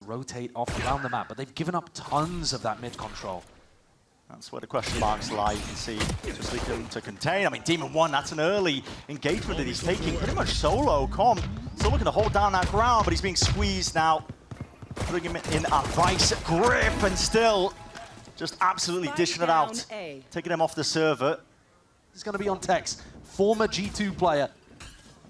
rotate off around the map, but they've given up tons of that mid control. That's where the question marks lie. You can see just looking to contain. I mean, Demon 1, that's an early engagement that he's taking pretty much solo. Com still looking to hold down that ground, but he's being squeezed now. Putting him in a vice grip and still just absolutely dishing it out. Taking him off the server. He's going to be on Tex, former G2 player.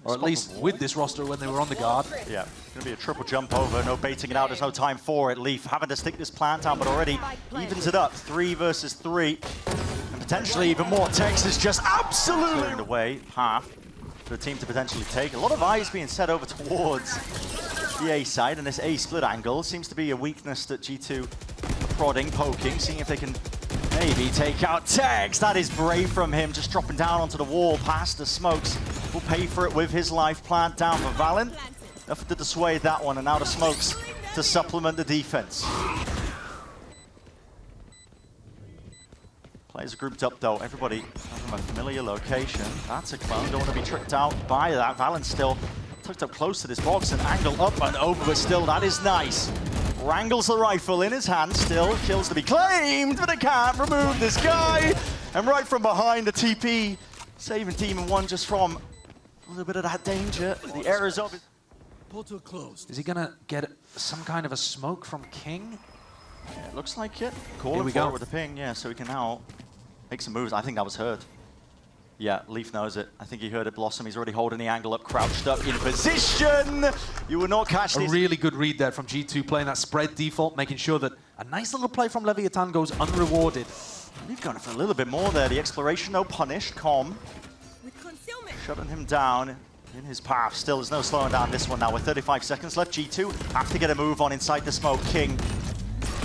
Or at least with this roster when they were on the guard. Yeah, going to be a triple jump over, no baiting it out, there's no time for it. Leaf having to stick this plant down, but already evens it up, 3 versus 3. And potentially even more. Tex is just absolutely clearing the way, half, for the team to potentially take. A lot of eyes being set over towards the A side, and this A split angle seems to be a weakness that G2 are prodding, poking, seeing if they can maybe take out Tex. That is brave from him, just dropping down onto the wall past the smokes. Will pay for it with his life plant down for valyn. Enough to dissuade that one, and now the smokes to supplement the defense. Players are grouped up though, everybody from a familiar location. That's a clone, don't want to be tricked out by that. valyn still tucked up close to this box, and angle up and over, but still that is nice. Wrangles the rifle in his hand, still kills to be claimed, but they can't remove this guy. And right from behind the TP, saving Demon 1 just from a little bit of that danger. The errors of it. Portal closed. Is he going to get some kind of a smoke from kiNgg? Yeah, it looks like it. Calling for it with the ping, yeah, so he can now make some moves. I think that was heard. Yeah, Leaf knows it. I think he heard it blossom. He's already holding the angle up, crouched up in position. You will not catch this. A really good read there from G2, playing that spread default, making sure that a nice little play from Leviatán goes unrewarded. Leaf going for a little bit more there. The exploration, no punished. Com shutting him down in his path. Still, there's no slowing down this one now. With 35 seconds left, G2 have to get a move on inside the smoke. kiNgg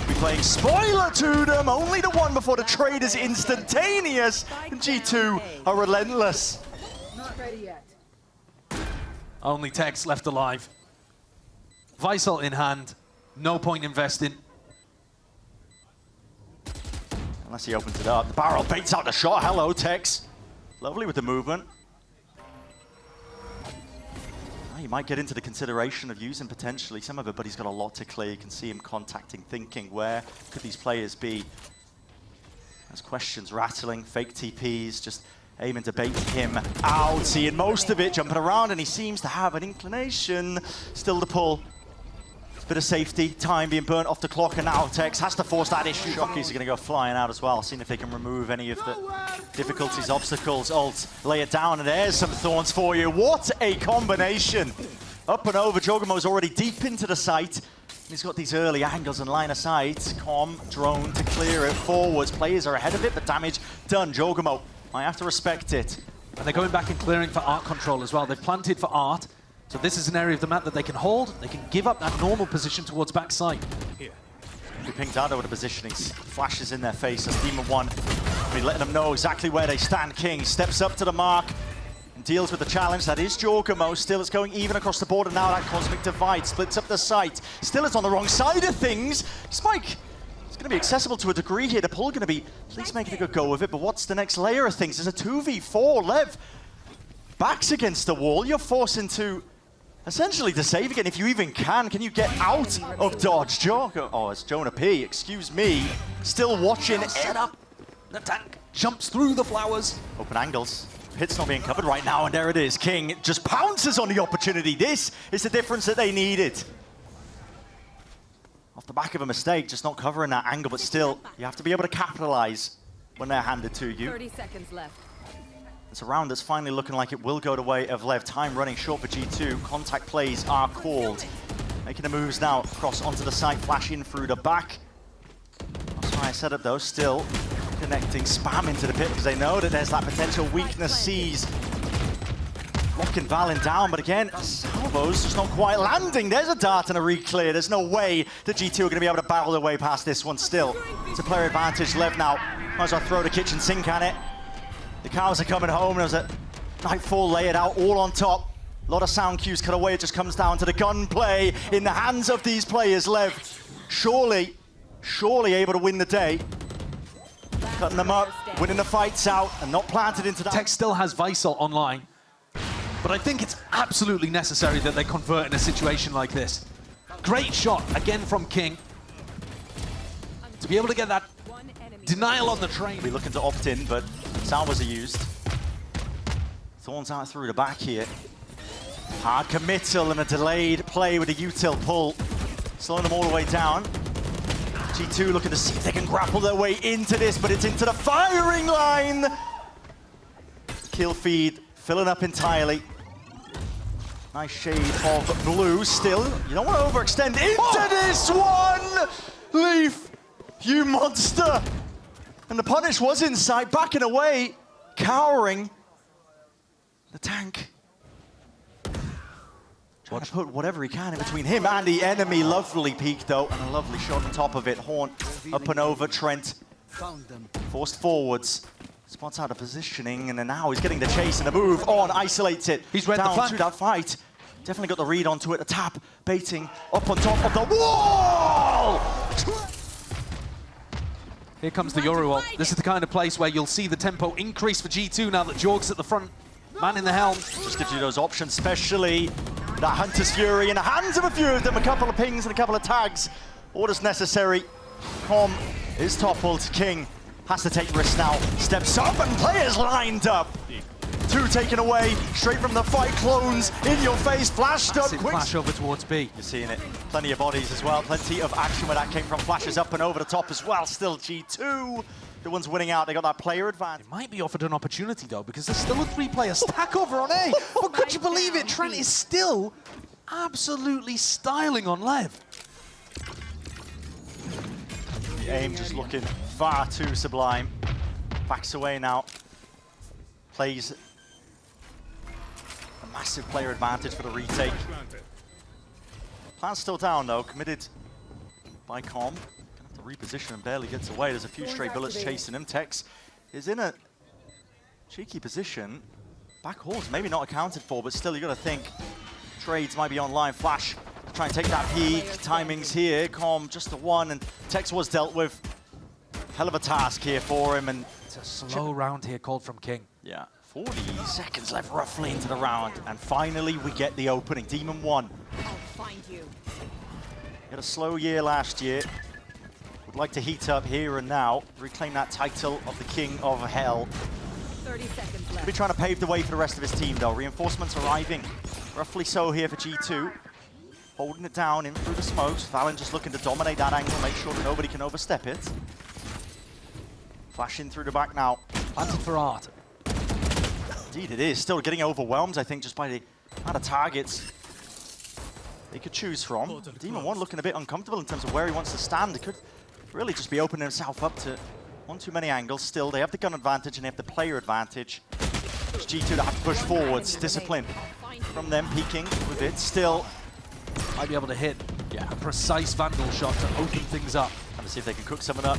be playing spoiler to them. Only the one before the trade is instantaneous. And G2 are relentless. Not ready yet. Only Tex left alive. Visal in hand. No point investing. Unless he opens it up. The barrel baits out the shot. Hello, Tex. Lovely with the movement. You might get into the consideration of using potentially some of it, but he's got a lot to clear. You can see him contacting, thinking, where could these players be? There's questions rattling, fake TPs, just aiming to bait him out. Seeing most of it jumping around, and he seems to have an inclination still to pull. Bit of safety, time being burnt off the clock, and now Tex has to force that issue. Shockies are going to go flying out as well, seeing if they can remove any of the difficulties, obstacles. Ult, lay it down, and there's some thorns for you. What a combination! Up and over, jawgemo's already deep into the site. He's got these early angles and line of sight. Com, drone to clear it forwards. Players are ahead of it, but damage done. jawgemo, I have to respect it. And they're going back and clearing for art control as well. They've planted for art. So this is an area of the map that they can hold. They can give up that normal position towards backside. Here. He pinged out over the positioning. Flashes in their face as Demon 1. I mean, letting them know exactly where they stand. kiNgg steps up to the mark and deals with the challenge. That is jawgemo. Still, it's going even across the board, and now that Cosmic Divide splits up the site. Still, it's on the wrong side of things. Spike is going to be accessible to a degree here. The pull going to be at least making a good go of it, but what's the next layer of things? There's a 2v4. Lev backs against the wall. You're forced into essentially to save again, if you even can. Can you get out of dodge? Oh, it's JonahP, excuse me. Still watching. Set up. nataNk jumps through the flowers. Open angles. Hit's not being covered right now, and there it is. kiNgg just pounces on the opportunity. This is the difference that they needed. Off the back of a mistake, just not covering that angle, but still, you have to be able to capitalize when they're handed to you. 30 seconds left. It's a round that's finally looking like it will go the way of Lev. Time running short for G2. Contact plays are called. Making the moves now across onto the side, flash in through the back. That's why I set up though, still connecting, spam into the pit because they know that there's that potential weakness seized. Locking valyn down, but again, salvos just not quite landing. There's a dart and a re-clear. There's no way that G2 are going to be able to battle their way past this one still. It's a player advantage. Lev now might as well throw the kitchen sink at it. The cows are coming home. There's a Nightfall layered out all on top. A lot of sound cues cut away. It just comes down to the gunplay in the hands of these players. Lev, surely able to win the day. Cutting them up, winning the fights out, and not planted into that. Tex still has Visal online, but I think it's absolutely necessary that they convert in a situation like this. Great shot, again from kiNgg. To be able to get that denial on the train. Be looking to opt in, but salvos are used. Thorns out through the back here. Hard committal and a delayed play with a util pull. Slowing them all the way down. G2 looking to see if they can grapple their way into this, but it's into the firing line! Kill feed, filling up entirely. Nice shade of blue still. You don't want to overextend into this one! Leaf, you monster! And the punish was inside, backing away, cowering. The tank. Trying to put whatever he can in between him and the enemy. Lovely peek though, and a lovely shot on top of it. Horn up and over, Trent forced forwards. Spots out of positioning, and then now he's getting the chase and the move on, isolates it. He's read the down flank. to that fight. Definitely got the read onto it, a tap, baiting up on top of the wall! Here comes the Yoru ult. This is the kind of place where you'll see the tempo increase for G2 now that Jorg's at the front. Man in the helm. Just gives you those options, especially that Hunter's Fury in the hands of a few of them. A couple of pings and a couple of tags. Orders necessary. Com is toppled. kiNgg has to take risks now. Steps up and players lined up. Two taken away, straight from the fight. Clones in your face, flashed up quick. Flash over towards B. You're seeing it. Plenty of bodies as well. Plenty of action where that came from. Flashes up and over the top as well. Still G2. The ones winning out, they got that player advantage. Might be offered an opportunity though, because there's still a 3-player stack over on A. But could you believe it? Trent is still absolutely styling on LEV. The aim just looking far too sublime. Backs away now. Plays a massive player advantage for the retake. Plan's still down though, committed by Com. Gonna have to reposition and barely gets away. There's a few stray bullets chasing him. Tex is in a cheeky position. Back hall's maybe not accounted for, but still you gotta think trades might be online. Flash to try and take that peak. Timings here. Com just the one, and Tex was dealt with. Hell of a task here for him, and It's a slow round here called from kiNgg. yeah, 40 seconds left roughly into the round, and finally we get the opening. Demon 1. I'll find you. Had a slow year last year. Would like to heat up here and now, reclaim that title of the King of Hell. 30 seconds He'll left. be trying to pave the way for the rest of his team though. Reinforcements arriving, roughly so here for G2. Holding it down in through the smokes. valyn just looking to dominate that angle, make sure that nobody can overstep it. Flashing through the back now. Planted for Art. Indeed it is. Still getting overwhelmed, I think, just by the amount of targets they could choose from. Demon 1 looking a bit uncomfortable in terms of where he wants to stand. He could really just be opening himself up to one too many angles. Still, they have the gun advantage and they have the player advantage. It's G2 that have to push forwards. Discipline from them, peeking with it. Still, Might be able to hit a precise Vandal shot to open things up. trying to see if they can cook something up.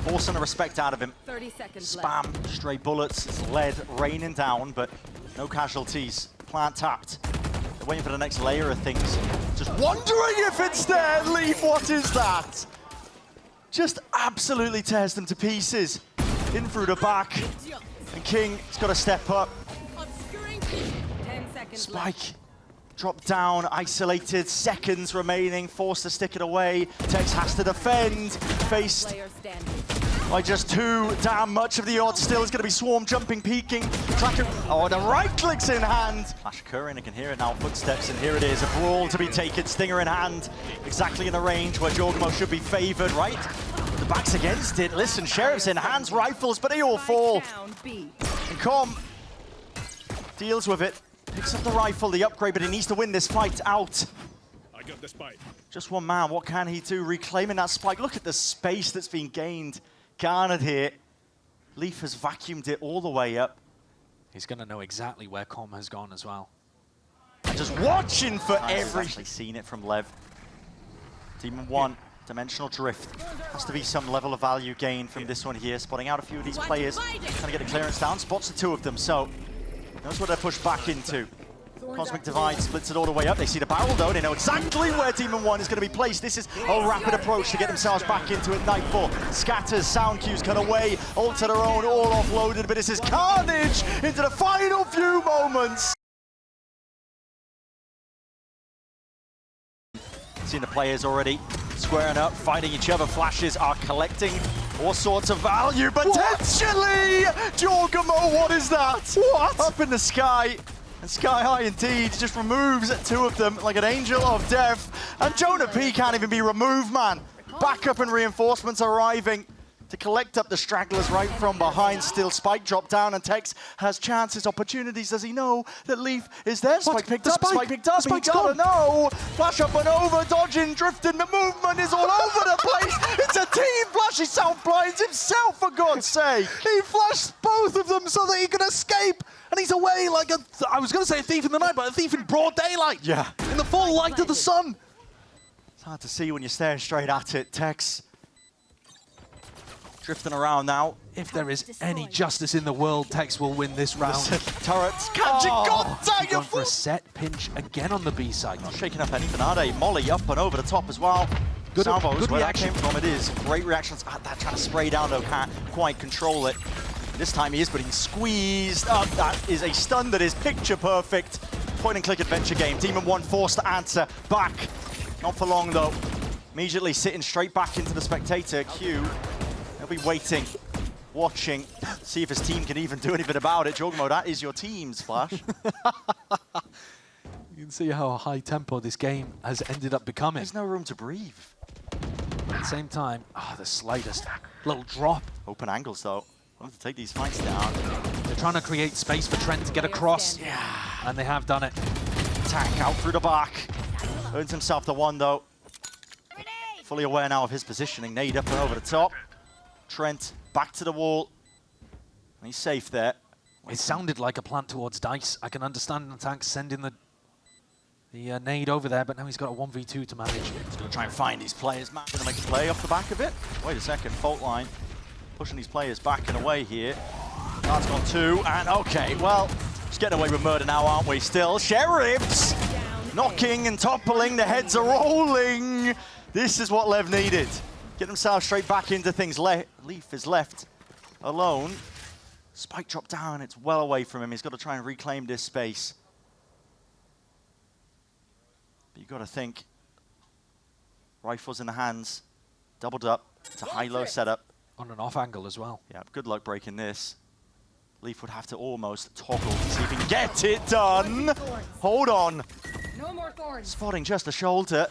Forcing the respect out of him. 30 seconds left. Spam, stray bullets, it's lead raining down, but no casualties. Plant tapped. They're waiting for the next layer of things. Just wondering if it's there. Leaf, what is that? Just absolutely tears them to pieces. In through the back. And kiNgg's got to step up. Obscuring. 10 seconds left. Spike. Drop down, isolated, seconds remaining, forced to stick it away. Tex has to defend, faced Player standing. by just too damn much of the odds. Still, it's going to be Swarm jumping, peeking. Tracker, oh, the right click's in hand. Flash occurring, I can hear it now, footsteps, and here it is. A brawl to be taken, Stinger in hand. Exactly in the range where jawgemo should be favored, right? The back's against it. Listen, Sheriff's in hands, rifles, but they all fall. Down B. And Com deals with it. Picks up the rifle, the upgrade, but he needs to win this fight out. I got the spike. Just one man, what can he do? Reclaiming that spike. Look at the space that's been gained, garnered here. Leaf has vacuumed it all the way up. He's going to know exactly where Com has gone as well. And just watching for every... We've actually seen it from LEV. Demon 1, dimensional drift. Has to be some level of value gain from this one here. Spotting out a few of these players. Trying to get the clearance down. Spots the two of them, so... Knows what they're pushed back into. Cosmic Divide splits it all the way up. They see the barrel though. They know exactly where Demon 1 is going to be placed. This is a rapid approach to get themselves back into it. Nightfall scatters, sound cues cut away. All to their own, all offloaded. But this is carnage into the final few moments. Seen the players already squaring up, fighting each other. Flashes are collecting all sorts of value. Potentially! jawgemo, what is that? What? Up in the sky. And sky high indeed. Just removes two of them like an angel of death. And JonahP can't even be removed, man. Backup and reinforcements arriving to collect up the stragglers right from behind. Still Spike dropped down, and Tex has chances, opportunities. Does he know that Leaf is there? Spike picked up, Spike picked up, he gotta know. Flash up and over, dodging, drifting, the movement is all over the place. It's a team flash, he self-blinds himself, for God's sake. He flashed both of them so that he could escape, and he's away like a, I was going to say a thief in the night, but a thief in broad daylight. Yeah. In the full light of the sun. It's hard to see when you're staring straight at it. Tex drifting around now. If there is any justice in the world, Tex will win this round. Turrets catching contact. Going for a set pinch again on the B side. Not shaking up anything, are they? Molly up and over the top as well. Good Salvos, where reaction. that came from, it is. Great reactions. That trying to spray down, though, can't quite control it. This time he is, but he's squeezed up. That is a stun that is picture perfect. Point and click adventure game. Demon 1 forced to answer back. Not for long, though. Immediately sitting straight back into the spectator queue. He'll be waiting, watching, see if his team can even do anything about it. jawgemo, that is your team's Flash. You can see how high tempo this game has ended up becoming. There's no room to breathe. At the same time, the slightest little drop. Open angles, though. Want to take these fights down. They're trying to create space for Trent to get across. Yeah. And they have done it. Tank out through the back. Earns himself the one, though. Fully aware now of his positioning. Nade up and over the top. Trent back to the wall. And he's safe there. It sounded like a plant towards Dice. I can understand nataNk sending the nade over there, but now he's got a 1v2 to manage. He's going to try and find these players. Matt going to make a play off the back of it. Wait a second, fault line. Pushing these players back and away here. That's gone two, and okay, well, just getting away with murder now, aren't we? Still, Sheriffs knocking and toppling, the heads are rolling. This is what Lev needed. Get themselves straight back into things. Leaf is left alone. Spike dropped down, it's well away from him. He's got to try and reclaim this space. But you've got to think, rifles in the hands, doubled up, it's a high-low setup. On an off angle as well. Yeah, good luck breaking this. Leaf would have to almost toggle to see if he can get it done. Hold on. No more thorns. Spotting just a shoulder.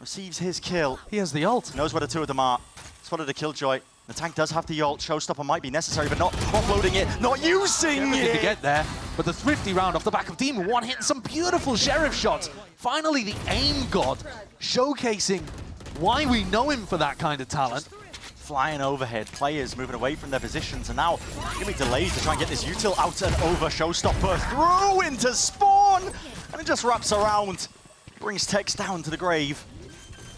Receives his kill. He has the ult. Knows where the two of them are. Spotted a killjoy. nataNk does have the ult. Showstopper might be necessary, but not offloading it, not using it. To get there, but the thrifty round off the back of Demon 1 hitting some beautiful Sheriff shots. Finally, the aim god showcasing why we know him for that kind of talent. Flying overhead, players moving away from their positions, and now gonna be delayed to try and get this util out and over. Showstopper through into spawn, and it just wraps around. Brings Tex down to the grave.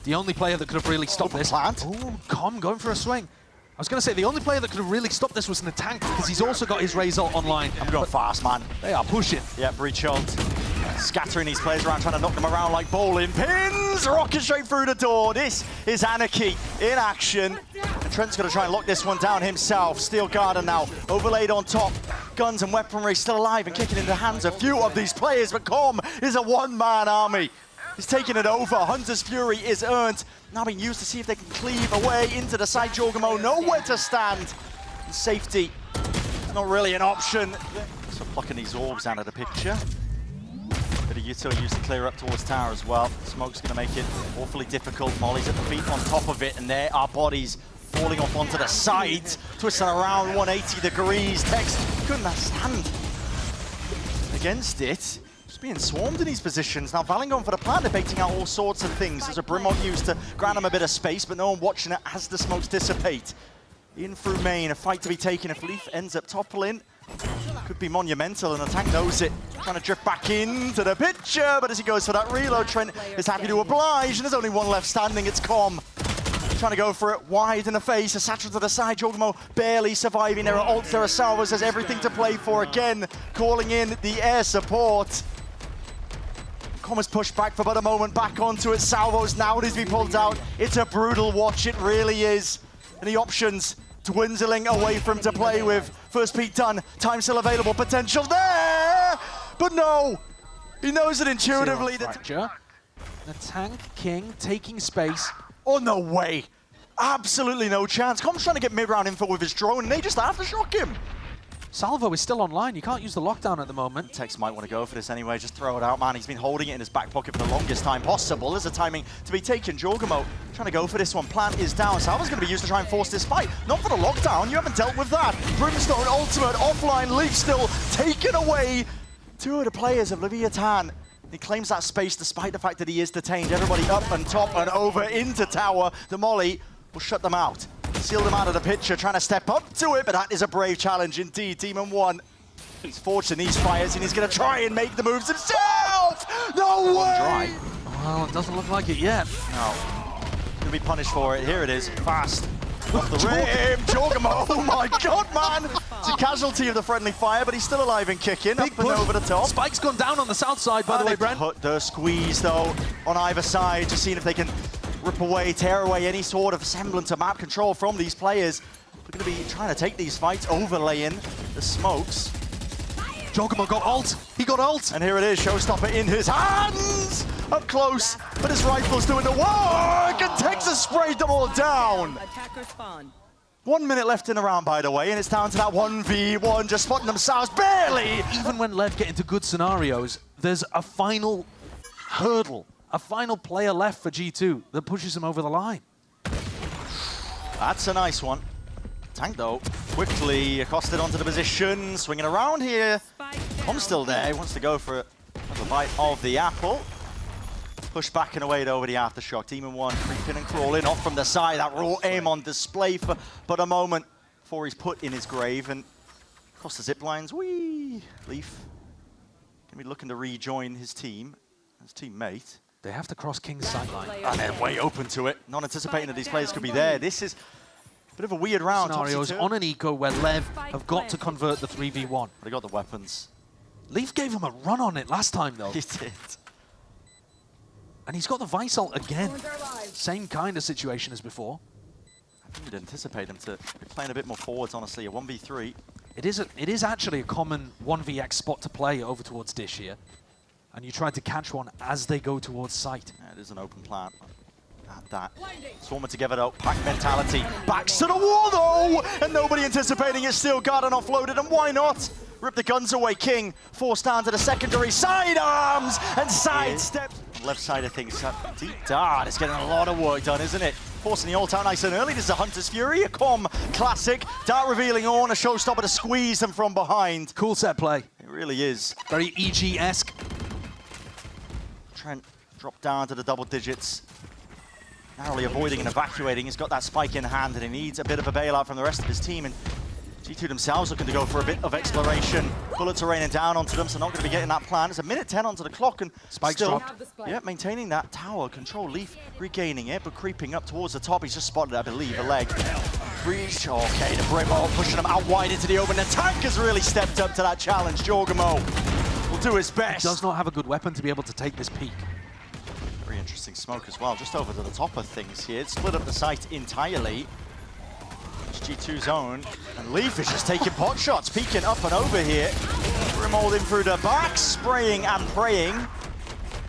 The only player that could have really stopped this. Plant. Oh, Com going for a swing. I was going to say, the only player that could have really stopped this was nataNk, because he's also got his Razor online. I'm going fast, man. They are pushing. Yeah, breach ult. Scattering these players around, trying to knock them around like bowling pins. Rocket straight through the door. This is Anarchy in action. And Trent's going to try and lock this one down himself. Steel Garden now overlaid on top. Guns and weaponry still alive and kicking in the hands of few of these players, but Com is a one-man army. He's taking it over. Hunter's Fury is earned. Now being used to see if they can cleave away into the side. jawgemo nowhere to stand. And safety is not really an option. So plucking these orbs out of the picture. Bit of util used to clear up towards tower as well. Smoke's going to make it awfully difficult. Molly's at the feet on top of it, and there are bodies falling off onto the sides, twisting around 180 degrees. Tex couldn't stand against it. Just being swarmed in these positions. Now valyn going for the plant, debating out all sorts of things. There's a Brimlock used to grant him a bit of space, but no one watching it as the smokes dissipate. In through main, a fight to be taken. If Leaf ends up toppling, could be monumental, and nataNk knows it. Trying to drift back into the picture, but as he goes for that reload, Trent is happy to oblige, and there's only one left standing, it's Com. Trying to go for it wide in the face, a satchel to the side, jawgemo barely surviving. There are ults, there are salvos, there's everything to play for again. Calling in the air support. Com is pushed back for but a moment, back onto it. Salvos now needs to be pulled out. It's a brutal watch, it really is. And the options dwindling away from to play with. First peak done, time still available, potential there! But no! He knows it intuitively. Fracture. nataNk, kiNgg taking space. Oh, no way. Absolutely no chance. Com's trying to get mid-round info with his drone, and they just aftershock him. Salvo is still online. You can't use the lockdown at the moment. Tex might want to go for this anyway. Just throw it out, man. He's been holding it in his back pocket for the longest time possible. There's a timing to be taken. jawgemo trying to go for this one. Plant is down. Salvo's going to be used to try and force this fight. Not for the lockdown. You haven't dealt with that. Brimstone ultimate offline. Leaf still taken away. Two of the players of Leviatán. He claims that space despite the fact that he is detained. Everybody up and top and over into tower. The molly will shut them out. Seal them out of the picture, trying to step up to it, but that is a brave challenge indeed. Demon1, he's forged in these fires, and he's going to try and make the moves himself! No way! Well, it doesn't look like it yet. No. Going to be punished for it. Here it is, fast. Off the rim, jawgemo, oh my god, man! It's a casualty of the friendly fire, but he's still alive and kicking, up and over the top. Spike's gone down on the south side, by the way, Brent. Put the squeeze, though, on either side, just seeing if they can rip away, tear away any sort of semblance of map control from these players. We're going to be trying to take these fights, overlaying the smokes. jawgemo got ult. He got ult. And here it is, showstopper in his hands! Up close, but his rifle's doing the work! And Texas sprayed them all down! Attacker spawn. 1 minute left in the round, by the way, and it's down to that 1v1, just spotting themselves, barely! Even when LEV get into good scenarios, there's a final hurdle, a final player left for G2 that pushes him over the line. That's a nice one. Tank, though, quickly accosted onto the position, swinging around here. Com's still there, he wants to go for a bite of the apple. Push back and away over the aftershock. Demon1 creeping and crawling off from the side. That raw aim on display for but a moment before he's put in his grave. And across the zip lines, whee! Leaf gonna be looking to rejoin his team, his teammate. They have to cross kiNgg's sideline. And they're way open to it. Not anticipating that these players could be there. This is a bit of a weird round. Scenarios on an eco where LEV have got to convert the 3v1. They got the weapons. Leaf gave him a run on it last time, though. He did. And he's got the Vice ult again. Same kind of situation as before. I think you'd anticipate him to be playing a bit more forwards, honestly. A 1v3. It is actually a common 1vx spot to play over towards Dish here. And you try to catch one as they go towards site. Yeah, it is an open plant. At that. Swarming together though, pack mentality. Backs to the wall though! And nobody anticipating it, still got and offloaded, and why not? Rip the guns away, kiNgg. Forced down to the secondary sidearms and sidestep. Left side of things, deep dart. It's getting a lot of work done, isn't it? Forcing the ult out nice and early. This is a Hunter's Fury, a Com classic. Dart revealing on, a showstopper to squeeze them from behind. Cool set play. It really is. Very EG-esque. Trent dropped down to the double digits. Narrowly avoiding and evacuating. He's got that spike in hand and he needs a bit of a bailout from the rest of his team. And G2 themselves looking to go for a bit of exploration. Bullets are raining down onto them, so not going to be getting that plan. It's a minute 10 onto the clock and Spike still, dropped. yeah, maintaining that tower control. Leaf regaining it, but creeping up towards the top. He's just spotted, I believe, a leg. Breach, okay, the Brimmo pushing him out wide into the open. The tank has really stepped up to that challenge. jawgemo will do his best. Does not have a good weapon to be able to take this peak. Very interesting smoke as well, just over to the top of things here. It split up the site entirely. G2 zone, and Leaf is just taking pot shots, peeking up and over here. Grimmold in through the back, spraying and praying.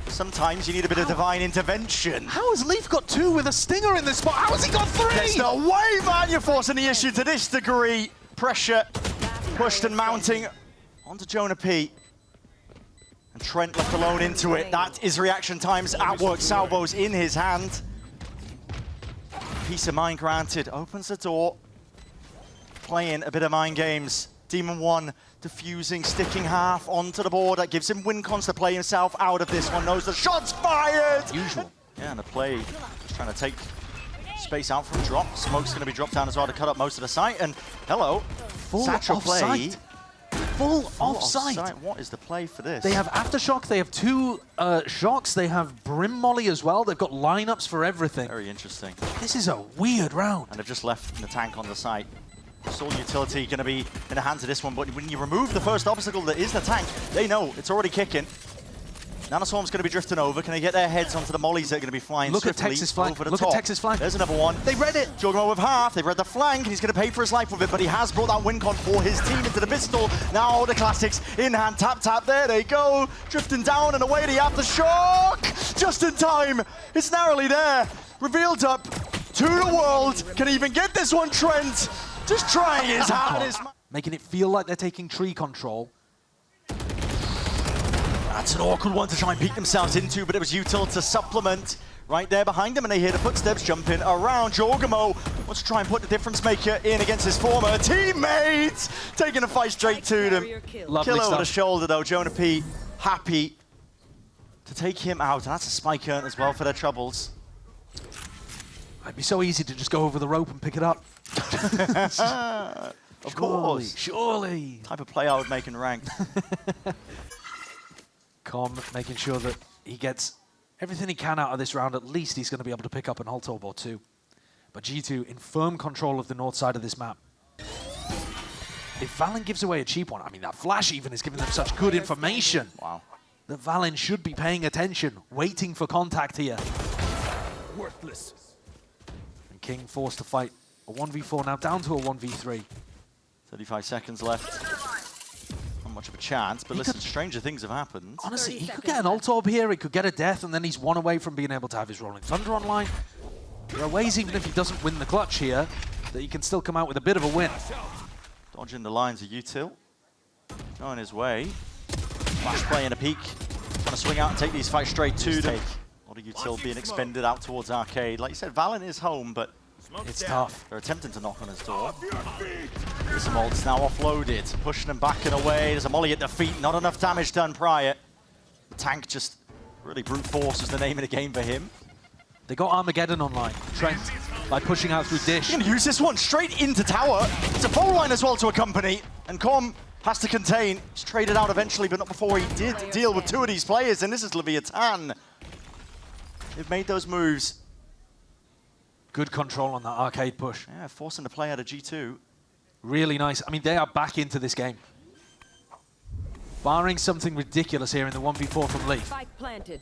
Sometimes you need a bit of divine intervention. How has Leaf got 2 with a stinger in this spot? How has he got 3? There's no way, man, you're forcing the issue to this degree. Pressure pushed and mounting onto JonahP. And Trent left alone into it. That is reaction times at work. Salvos in his hand. Peace of mind granted, opens the door. Playing a bit of mind games. Demon1 diffusing, sticking half onto the board. That gives him win cons to play himself out of this one. Knows the shot's fired! Usual. Yeah, and the play just trying to take space out from drop. Smoke's going to be dropped down as well to cut up most of the site. And hello, Full satchel off-site. Full off-site. What is the play for this? They have Aftershock, they have 2 shocks, they have Brim Molly as well. They've got lineups for everything. Very interesting. This is a weird round. And they've just left the tank on the site. Soul utility going to be in the hands of this one, but when you remove the first obstacle that is the tank, they know it's already kicking. Nanoswarm's going to be drifting over. Can they get their heads onto the mollies that are going to be flying Look at swiftly Texas flank. over the Look top? at Texas flank. There's another one. They read it. jawgemo with half. They've read the flank, and he's going to pay for his life with it, but he has brought that win con for his team into the pistol. Now the classics in hand. Tap, tap. There they go. Drifting down and away the aftershock. just in time. It's narrowly there. Revealed up to the world. Can even get this one, Trent. Just trying his hardest. Making it feel like they're taking tree control. That's an awkward one to try and peek themselves into, but it was util to supplement. Right there behind him, and they hear the footsteps jumping around. jawgemo wants to try and put the difference maker in against his former teammates. Taking a fight straight to them. Lovely Kill over stuff. the shoulder though. JonahP happy to take him out. And that's a spike earn as well for their troubles. It'd be so easy to just go over the rope and pick it up. Of course. Surely. Type of play I would make in ranked. Com making sure that he gets everything he can out of this round. At least he's going to be able to pick up an ult orb or two. But G2 in firm control of the north side of this map. If valyn gives away a cheap one, I mean, that flash even is giving them such good information. Wow. That valyn should be paying attention, waiting for contact here. Worthless. Oh, And kiNgg forced to fight a 1v4, now down to a 1v3. 35 seconds left. Not much of a chance, but listen, stranger things have happened. Honestly, 30 he could seconds get an ult orb here, he could get a death, and then he's one away from being able to have his Rolling Thunder online. There are ways, even if he doesn't win the clutch here, that he can still come out with a bit of a win. Dodging the lines of util. Going his way. Flash play and a peek. Trying to swing out and take these fights straight to them. A lot of util being expended out towards arcade. Like you said, valyn is home, but It's tough. they're attempting to knock on his door. This ult's now offloaded, pushing him back and away. There's a molly at the feet, not enough damage done prior. The tank just really brute force is the name of the game for him. They got Armageddon online, Trent, by pushing out through Dish. He's going to use this one straight into tower. It's a phone line as well to accompany, and Com has to contain. He's traded out eventually, but not before he did deal with two of these players, and this is Leviatán. They've made those moves. Good control on that arcade push. Yeah, forcing the play out of G2. Really nice. I mean, they are back into this game. Barring something ridiculous here in the 1v4 from LEV, Spike planted.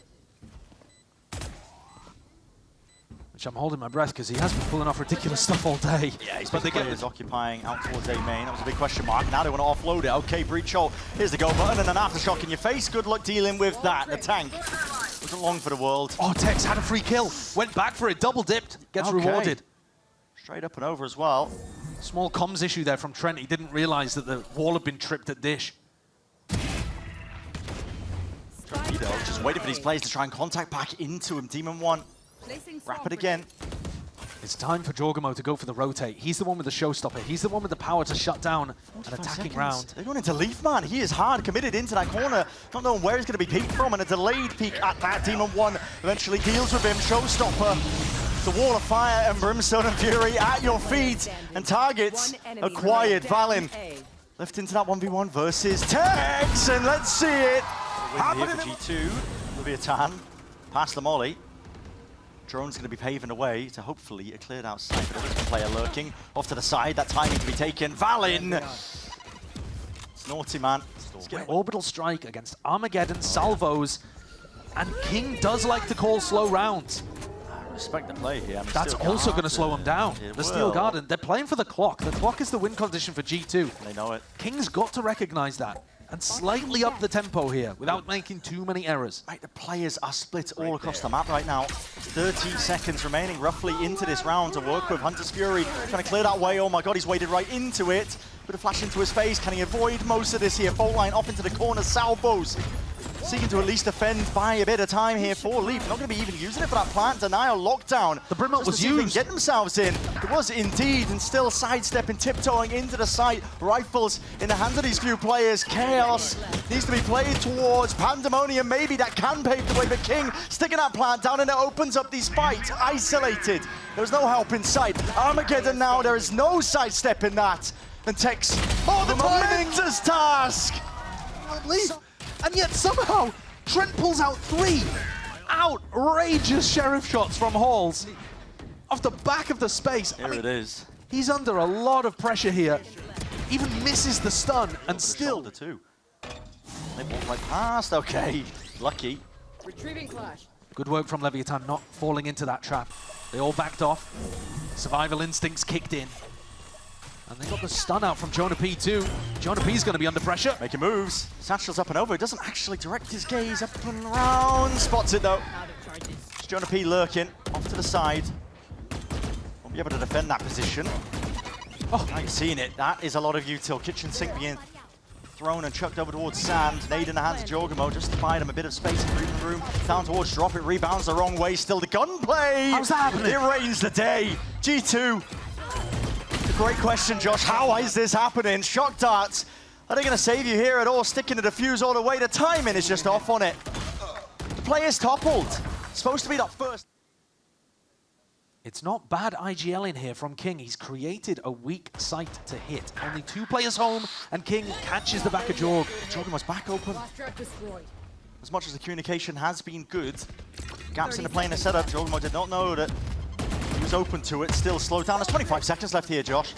which I'm holding my breath because he has been pulling off ridiculous stuff all day. Yeah, he's but they get players occupying out towards A main. That was a big question mark. Now they want to offload it. Okay, breach ult. Here's the go button and an aftershock in your face. Good luck dealing with that. The tank wasn't long for the world. Oh, Tex had a free kill. Went back for it, double dipped, gets Okay. rewarded. Straight up and over as well. Small comms issue there from Trent. He didn't realize that the wall had been tripped at Dish. Torpedo just waiting for these players to try and contact back into him. Demon 1. Wrap it again. It's time for jawgemo to go for the rotate. He's the one with the showstopper. He's the one with the power to shut down an attacking round. They're going into Leaf, man. He is hard committed into that corner. Not knowing where he's going to be peeked from, and a delayed peek at that. Demon 1 eventually deals with him. Showstopper. The wall of fire and brimstone and fury at your feet. And targets acquired. valyn left into that 1v1 versus Tex. And let's see it. Happening for G2. Leviatán past the molly. Drone's going to be paving the way to hopefully a cleared out side, but there's a player lurking off to the side. That timing to be taken. valyn! It's naughty, man. Let's get an orbital strike against Armageddon, salvos, and kiNgg does like to call slow rounds. I respect the play here. I mean, That's Steel also going to Garden. slow him down. It The Steel will. Garden, they're playing for the clock. The clock is the win condition for G2. They know it. kiNgg's got to recognize that and slightly up the tempo here without making too many errors. Right, the players are split all across the map right now. 30 seconds remaining roughly into this round to work with. Hunter's Fury trying to clear that way. Oh my god, he's waded right into it. Bit of flash into his face. Can he avoid most of this here? Fault line off into the corner. Salvos seeking to at least defend by a bit of time here for Leaf. Not going to be even using it for that plant denial lockdown. The Brimalt Just was to see if they can used. get themselves in. It was indeed, and still sidestepping, tiptoeing into the site. Rifles in the hands of these few players. Chaos needs to be played towards. Pandemonium maybe that can pave the way for kiNgg. Sticking that plant down, and it opens up these fights. Isolated. There's no help in sight. Armageddon now, there is no sidestepping that. And Tex, oh, the momentous task! Leaf. And yet somehow Trent pulls out 3 outrageous sheriff shots from Halls off the back of the space. Here it is. He's under a lot of pressure here. Even misses the stun and Still still. the two. They walk right past. Okay, lucky. Retrieving flash. Good work from Leviatán not falling into that trap. They all backed off. Survival instincts kicked in. And they got the stun out from JonahP too. JonahP's going to be under pressure. Making moves. Satchel's up and over. He doesn't actually direct his gaze up and around. Spots it though. Out of JonahP lurking off to the side. Won't be able to defend that position. Oh, now you're seeing it. That is a lot of util. Kitchen sink being thrown and chucked over towards Sand. Nade in the hands of jawgemo just to buy him a bit of space in the breathing room. Down towards drop. It rebounds the wrong way. Still the gunplay. How's that happening? It rains the day. G2. A great question, Josh. How is this happening? Shock darts. Are they going to save you here at all? Sticking the defuse all the way. The timing is just off on it. The player's toppled. Supposed to be that first. It's not bad IGL in here from kiNgg. He's created a weak site to hit. Only 2 players home, and kiNgg catches the back of Jorg. Jawgemo's back open. As much as the communication has been good, gaps in the planar setup, jawgemo did not know that he was open to it. Still slowed down. There's 25 seconds left here, Josh.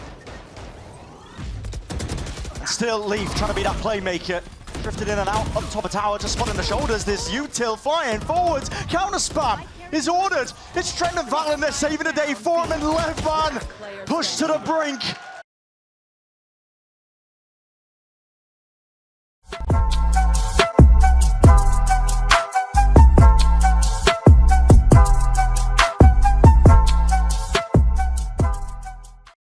And still Leaf trying to be that playmaker. Drifted in and out, up top of tower, just spotting the shoulders. This util flying forwards. Counter spam is ordered. It's Trent and valyn. They're saving the day for him, and Leviatán pushed to the brink.